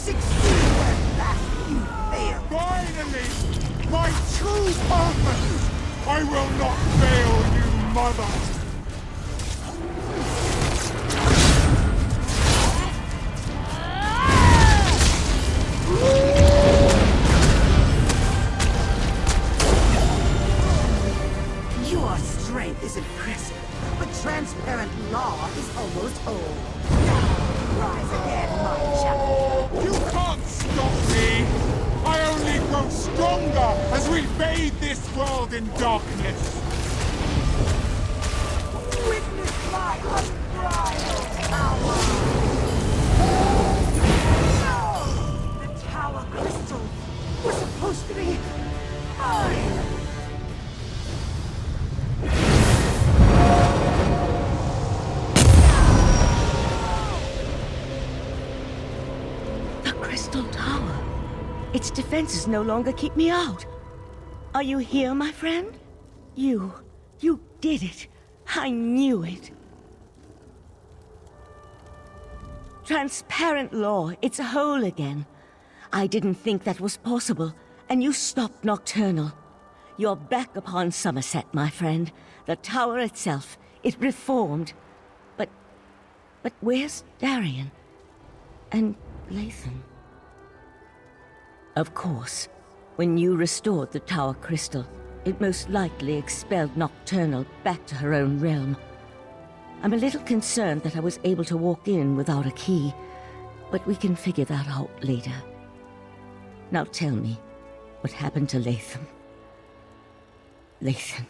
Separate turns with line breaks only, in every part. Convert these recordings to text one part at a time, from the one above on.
succeed where last you failed.
Finally! My true purpose! I will not fail you, Mother!
Your strength is impressive, but transparent law is almost old. Rise again, my child.
You can't stop me! I only grow stronger as we bathe this world in darkness!
Witness my unbridled power! No! The Tower Crystal was supposed to be mine!
The Crystal Tower. Its defenses no longer keep me out. Are you here, my friend? You did it. I knew it. Transparent law, it's whole again. I didn't think that was possible, and you stopped Nocturnal. You're back upon Summerset, my friend. The tower itself, it reformed. But where's Darian? And Lathan? Of course, when you restored the Tower Crystal, it most likely expelled Nocturnal back to her own realm. I'm a little concerned that I was able to walk in without a key, but we can figure that out later. Now tell me, what happened to Lathan? Lathan.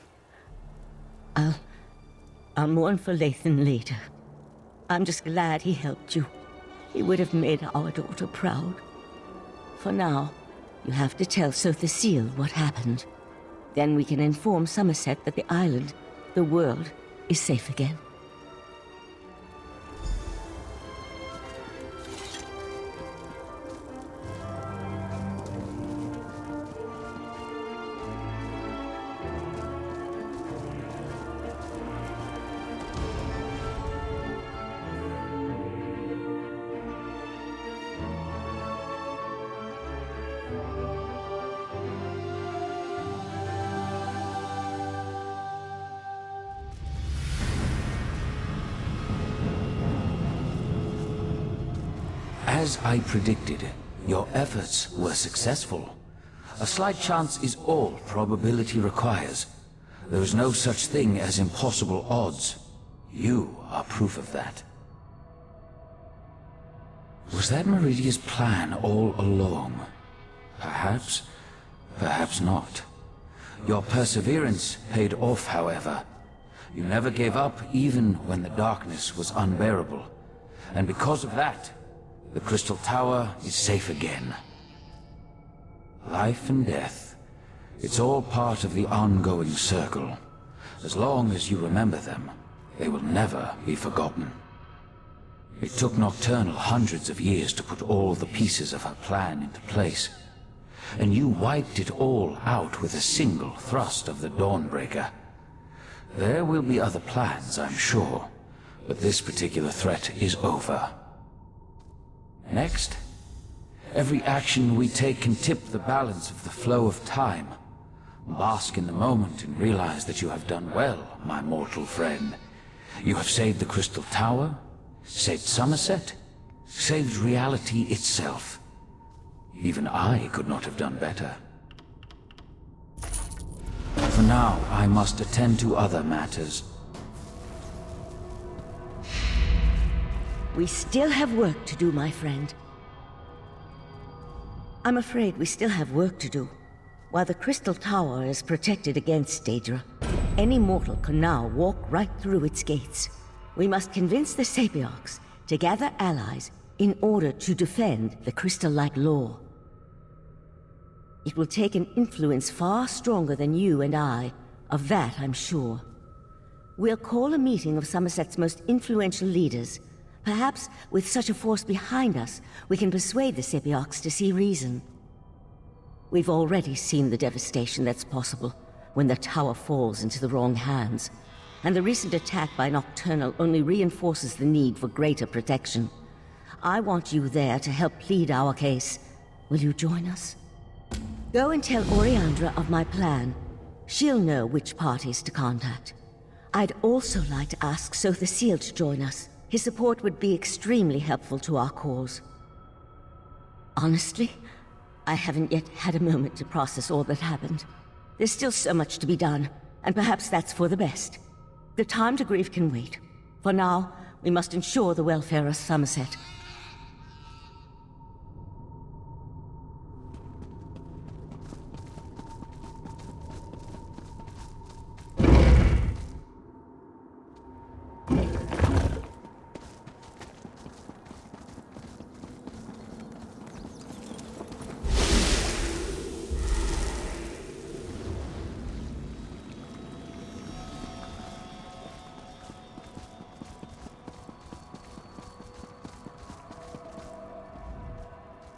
I'll mourn for Lathan later. I'm just glad he helped you. He would have made our daughter proud. For now, you have to tell Sotha Seal what happened. Then we can inform Summerset that the island, the world, is safe again.
As I predicted, your efforts were successful. A slight chance is all probability requires. There is no such thing as impossible odds. You are proof of that. Was that Meridia's plan all along? Perhaps, perhaps not. Your perseverance paid off, however. You never gave up even when the darkness was unbearable. And because of that, the Crystal Tower is safe again. Life and death, it's all part of the ongoing circle. As long as you remember them, they will never be forgotten. It took Nocturnal hundreds of years to put all the pieces of her plan into place. And you wiped it all out with a single thrust of the Dawnbreaker. There will be other plans, I'm sure, but this particular threat is over. Next, every action we take can tip the balance of the flow of time. Bask in the moment and realize that you have done well, my mortal friend. You have saved the Crystal Tower, saved Summerset, saved reality itself. Even I could not have done better. For now, I must attend to other matters.
We still have work to do, my friend. I'm afraid we still have work to do. While the Crystal Tower is protected against Daedra, any mortal can now walk right through its gates. We must convince the Sapiarchs to gather allies in order to defend the crystal-like law. It will take an influence far stronger than you and I, of that I'm sure. We'll call a meeting of Summerset's most influential leaders. Perhaps, with such a force behind us, we can persuade the Sapiarchs to see reason. We've already seen the devastation that's possible when the tower falls into the wrong hands, and the recent attack by Nocturnal only reinforces the need for greater protection. I want you there to help plead our case. Will you join us? Go and tell Oriandra of my plan. She'll know which parties to contact. I'd also like to ask Sotha to join us. His support would be extremely helpful to our cause. Honestly, I haven't yet had a moment to process all that happened. There's still so much to be done, and perhaps that's for the best. The time to grieve can wait. For now, we must ensure the welfare of Summerset.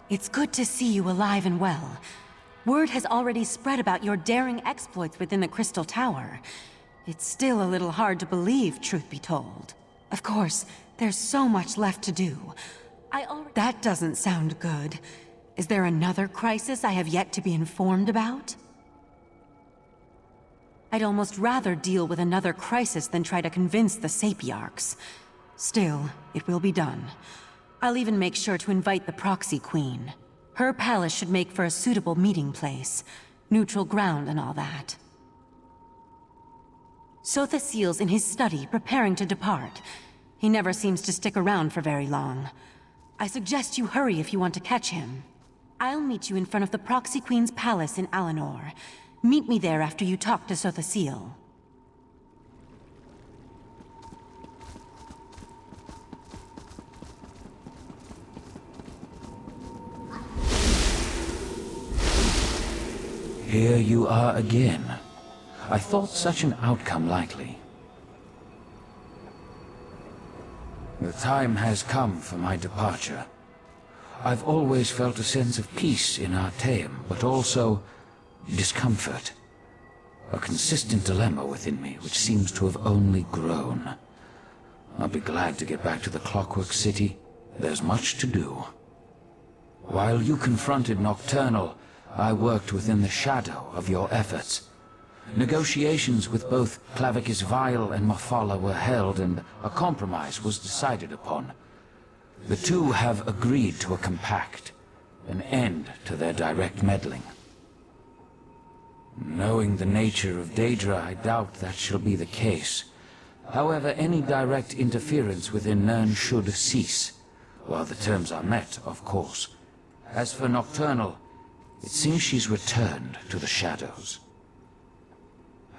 It's good to see you alive and well. Word has already spread about your daring exploits within the Crystal Tower. It's still a little hard to believe, truth be told. Of course, there's so much left to do. That doesn't sound good. Is there another crisis I have yet to be informed about? I'd almost rather deal with another crisis than try to convince the Sapiarchs. Still, it will be done. I'll even make sure to invite the Proxy Queen. Her palace should make for a suitable meeting place. Neutral ground and all that. Sotha Seal's in his study, preparing to depart. He never seems to stick around for very long. I suggest you hurry if you want to catch him. I'll meet you in front of the Proxy Queen's palace in Alinor. Meet me there after you talk to Sotha Seal.
Here you are again. I thought such an outcome likely. The time has come for my departure. I've always felt a sense of peace in Artaeum, but also discomfort. A consistent dilemma within me, which seems to have only grown. I'll be glad to get back to the Clockwork City. There's much to do. While you confronted Nocturnal, I worked within the shadow of your efforts. Negotiations with both Clavicus Vile and Mafala were held, and a compromise was decided upon. The two have agreed to a compact, an end to their direct meddling. Knowing the nature of Daedra, I doubt that shall be the case. However, any direct interference within Nirn should cease, while the terms are met, of course. As for Nocturnal, it seems she's returned to the shadows.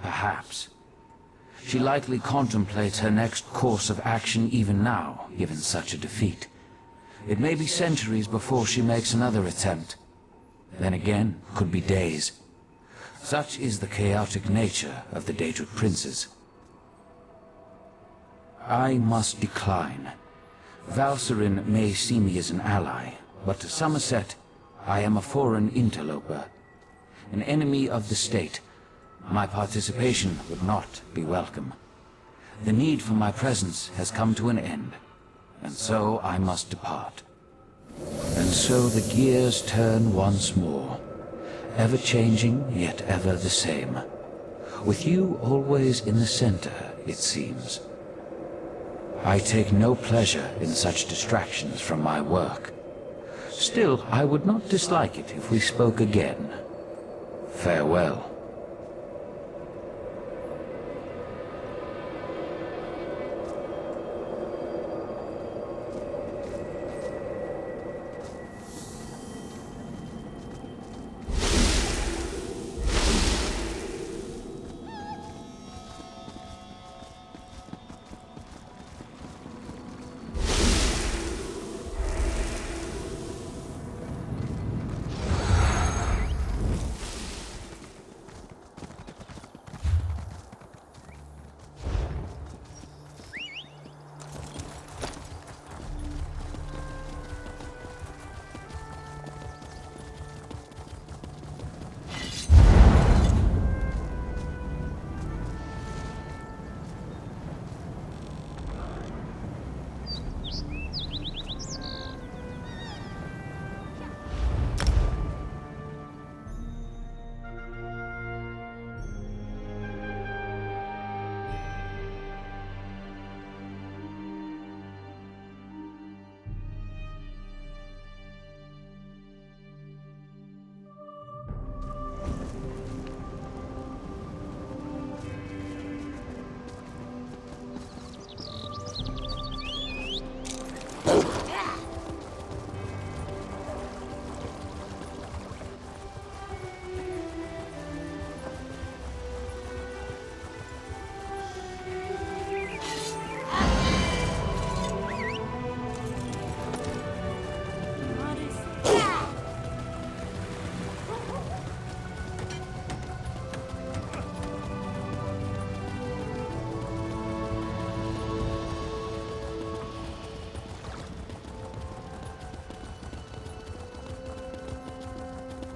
Perhaps. She likely contemplates her next course of action even now, given such a defeat. It may be centuries before she makes another attempt. Then again, could be days. Such is the chaotic nature of the Daedric princes. I must decline. Valserin may see me as an ally, but to Summerset, I am a foreign interloper, an enemy of the state. My participation would not be welcome. The need for my presence has come to an end, and so I must depart. And so the gears turn once more, ever changing, yet ever the same. With you always in the center, it seems. I take no pleasure in such distractions from my work. Still, I would not dislike it if we spoke again. Farewell.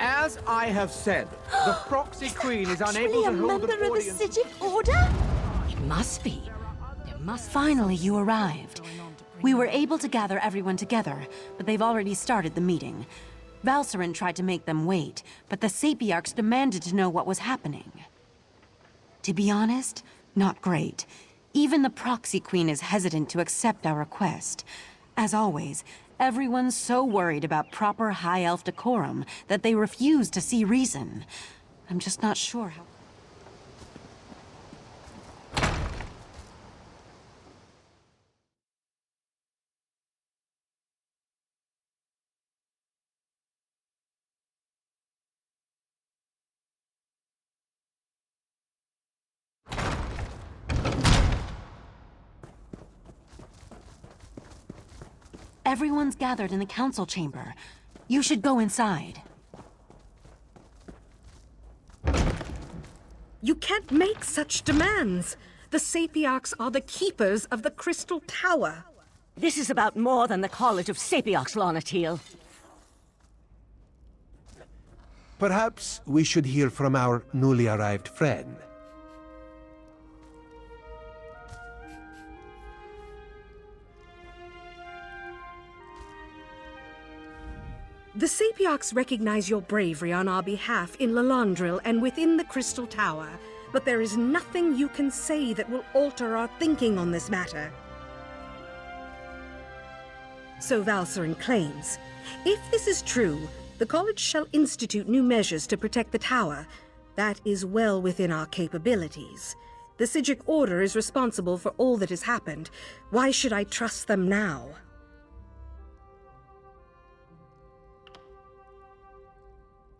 As I have said, the proxy queen is unable to hold an audience.
Psijic Order?
It must be. Finally, you arrived. We were able to gather everyone together, but they've already started the meeting. Valcerin tried to make them wait, but the Sapiarchs demanded to know what was happening. To be honest, not great. Even the Proxy Queen is hesitant to accept our request. As always, everyone's so worried about proper High Elf decorum that they refuse to see reason. I'm just not sure how... Everyone's gathered in the council chamber. You should go inside.
You can't make such demands. The Sapiarchs are the keepers of the Crystal Tower.
This is about more than the College of Sapiarchs, Lonatil.
Perhaps we should hear from our newly arrived friend.
The Sapiarchs recognize your bravery on our behalf in Lalandril and within the Crystal Tower, but there is nothing you can say that will alter our thinking on this matter. So Valcerin claims. If this is true, the College shall institute new measures to protect the tower. That is well within our capabilities. The Psijic Order is responsible for all that has happened. Why should I trust them now?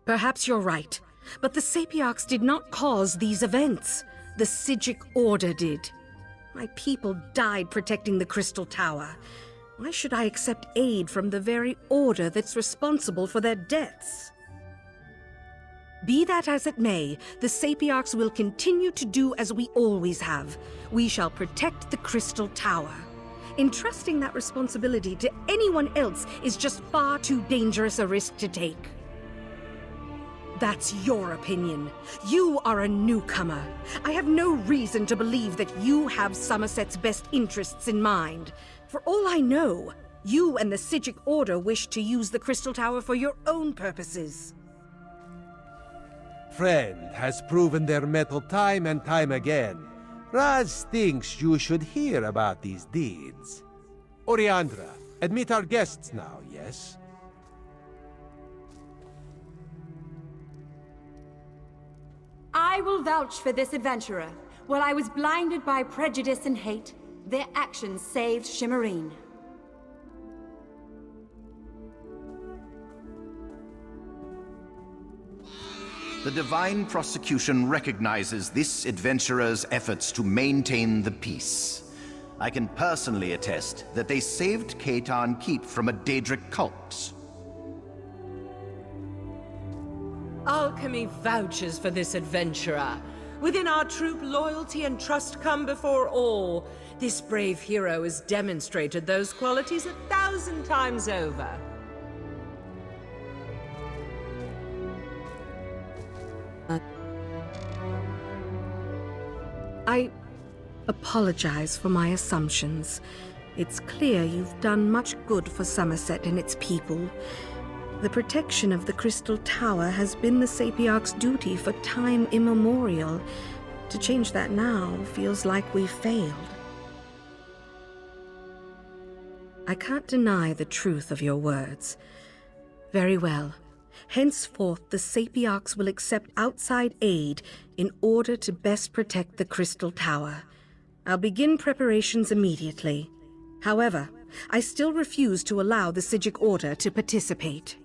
Perhaps you're right, but the Sapiarchs did not cause these events. The Psijic Order did. My people died protecting the Crystal Tower. Why should I accept aid from the very Order that's responsible for their deaths? Be that as it may, the Sapiarchs will continue to do as we always have. We shall protect the Crystal Tower. Entrusting that responsibility to anyone else is just far too dangerous a risk to take. That's your opinion. You are a newcomer. I have no reason to believe that you have Summerset's best interests in mind. For all I know, you and the Psijic Order wish to use the Crystal Tower for your own purposes.
Friend has proven their mettle time and time again. Raz thinks you should hear about these deeds. Oriandra, admit our guests now, yes?
I will vouch for this adventurer. While I was blinded by prejudice and hate, their actions saved Shimmerine.
The Divine Prosecution recognizes this adventurer's efforts to maintain the peace. I can personally attest that they saved Katan Keep from a Daedric cult.
Alchemy vouches for this adventurer. Within our troop, loyalty and trust come before all. This brave hero has demonstrated those qualities 1,000 times over.
I apologize for my assumptions. It's clear you've done much good for Summerset and its people. The protection of the Crystal Tower has been the Sapiarch's duty for time immemorial. To change that now feels like we've failed. I can't deny the truth of your words. Very well. Henceforth, the Sapiarchs will accept outside aid in order to best protect the Crystal Tower. I'll begin preparations immediately. However, I still refuse to allow the Psijic Order to participate.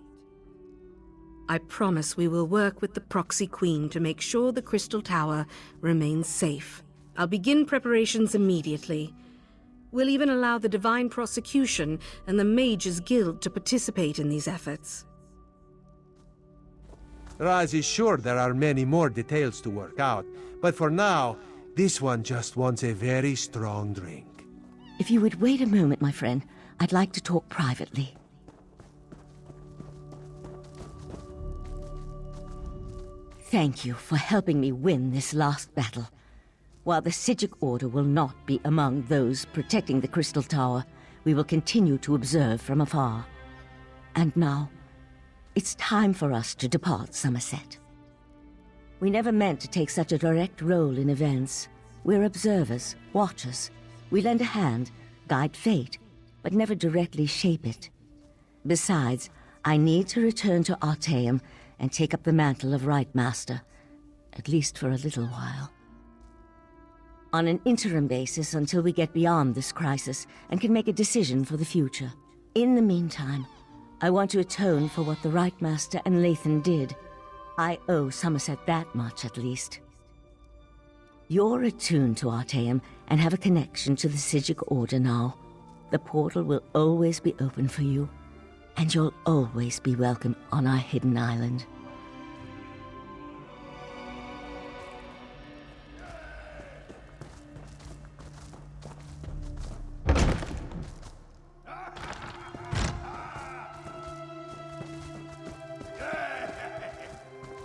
I promise we will work with the Proxy Queen to make sure the Crystal Tower remains safe. I'll begin preparations immediately. We'll even allow the Divine Prosecution and the Mages Guild to participate in these efforts.
Raz is sure there are many more details to work out, but for now, this one just wants a very strong drink.
If you would wait a moment, my friend, I'd like to talk privately. thank you for helping me win this last battle. While the Psijic Order will not be among those protecting the Crystal Tower, we will continue to observe from afar. And now, it's time for us to depart Summerset. We never meant to take such a direct role in events. We're observers, watchers. We lend a hand, guide fate, but never directly shape it. Besides, I need to return to Artaeum and take up the mantle of Rite Master, at least for a little while. On an interim basis until we get beyond this crisis and can make a decision for the future. In the meantime, I want to atone for what the Rite Master and Lathan did. I owe Summerset that much, at least. You're attuned to Artaeum and have a connection to the Psijic Order now. The portal will always be open for you, and you'll always be welcome on our hidden island.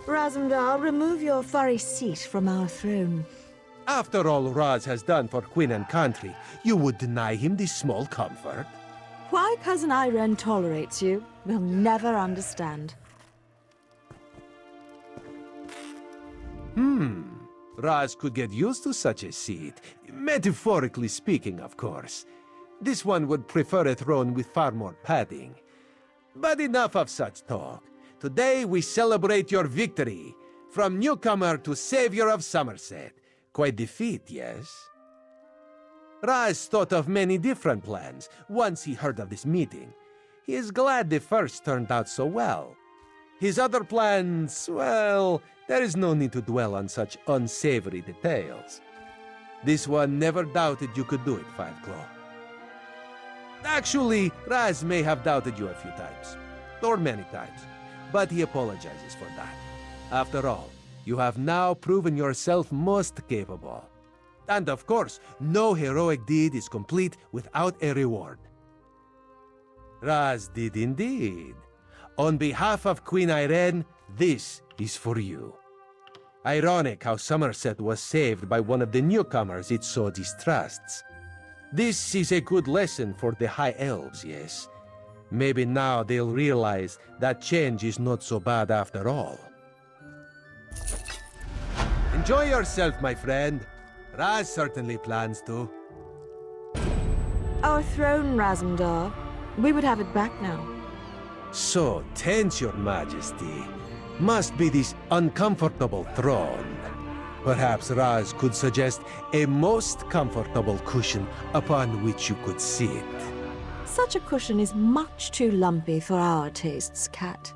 Razumdar, remove your furry seat from our throne.
After all Raz has done for Queen and country, you would deny him this small comfort?
Why Cousin Irene tolerates you, we'll never understand.
Raz could get used to such a seat. Metaphorically speaking, of course. This one would prefer a throne with far more padding. But enough of such talk. Today we celebrate your victory. From newcomer to savior of Summerset. Quite the feat, yes? Raz thought of many different plans once he heard of this meeting. He is glad the first turned out so well. His other plans, well, there is no need to dwell on such unsavory details. This one never doubted you could do it, Five-Claw. Actually, Raz may have doubted you a few times. Or many times. But he apologizes for that. After all, you have now proven yourself most capable. And of course, no heroic deed is complete without a reward. Raz did indeed. On behalf of Queen Irene, this is for you. Ironic how Summerset was saved by one of the newcomers it so distrusts. This is a good lesson for the High Elves, yes. Maybe now they'll realize that change is not so bad after all. Enjoy yourself, my friend. Raz certainly plans to.
Our throne, Razumdar. We would have it back now.
So tense, your majesty. Must be this uncomfortable throne. Perhaps Raz could suggest a most comfortable cushion upon which you could sit.
Such a cushion is much too lumpy for our tastes, Cat.